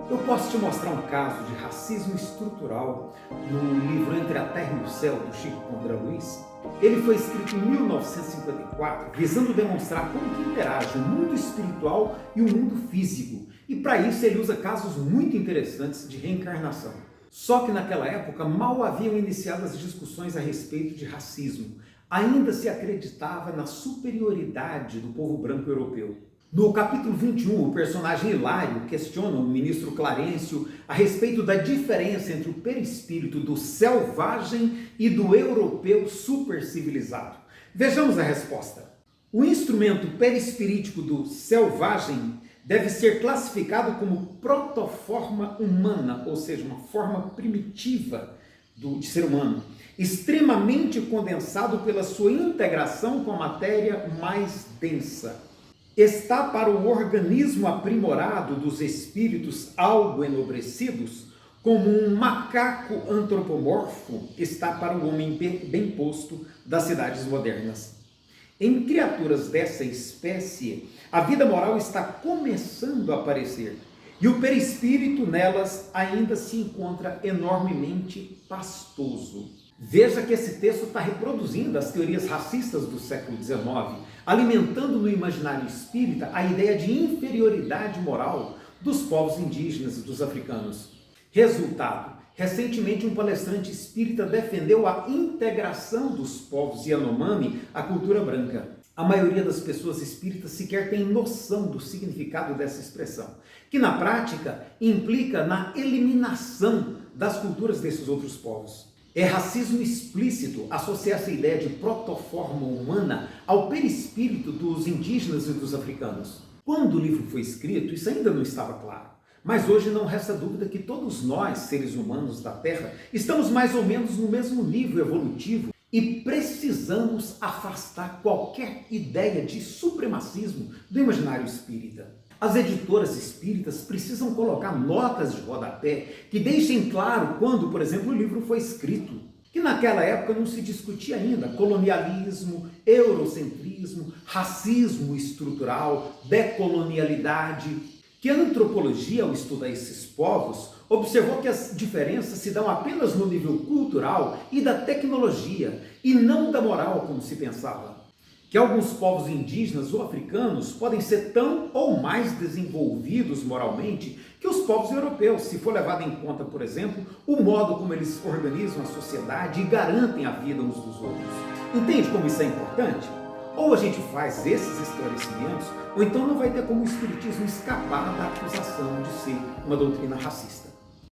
Eu posso te mostrar um caso de racismo estrutural no livro Entre a Terra e o Céu, do Chico Pondé Luiz. Ele foi escrito em 1954, visando demonstrar como que interage o mundo espiritual e o mundo físico. E para isso ele usa casos muito interessantes de reencarnação. Só que naquela época mal haviam iniciado as discussões a respeito de racismo. Ainda se acreditava na superioridade do povo branco europeu. No capítulo 21, o personagem Hilário questiona o ministro Clarencio a respeito da diferença entre o perispírito do selvagem e do europeu supercivilizado. Vejamos a resposta. O instrumento perispirítico do selvagem deve ser classificado como protoforma humana, ou seja, uma forma primitiva de ser humano, extremamente condensado pela sua integração com a matéria mais densa. Está para o organismo aprimorado dos espíritos algo enobrecidos, como um macaco antropomorfo está para o homem bem posto das cidades modernas. Em criaturas dessa espécie, a vida moral está começando a aparecer, e o perispírito nelas ainda se encontra enormemente pastoso. Veja que esse texto está reproduzindo as teorias racistas do século XIX, alimentando no imaginário espírita a ideia de inferioridade moral dos povos indígenas e dos africanos. Resultado: recentemente um palestrante espírita defendeu a integração dos povos Yanomami à cultura branca. A maioria das pessoas espíritas sequer tem noção do significado dessa expressão, que na prática implica na eliminação das culturas desses outros povos. É racismo explícito associar essa ideia de protoforma humana ao perispírito dos indígenas e dos africanos. Quando o livro foi escrito, isso ainda não estava claro. Mas hoje não resta dúvida que todos nós, seres humanos da Terra, estamos mais ou menos no mesmo nível evolutivo e precisamos afastar qualquer ideia de supremacismo do imaginário espírita. As editoras espíritas precisam colocar notas de rodapé que deixem claro quando, por exemplo, o livro foi escrito. Que naquela época não se discutia ainda colonialismo, eurocentrismo, racismo estrutural, decolonialidade. Que a antropologia, ao estudar esses povos, observou que as diferenças se dão apenas no nível cultural e da tecnologia, e não da moral, como se pensava. Que alguns povos indígenas ou africanos podem ser tão ou mais desenvolvidos moralmente que os povos europeus, se for levado em conta, por exemplo, o modo como eles organizam a sociedade e garantem a vida uns dos outros. Entende como isso é importante? Ou a gente faz esses esclarecimentos, ou então não vai ter como o espiritismo escapar da acusação de ser uma doutrina racista.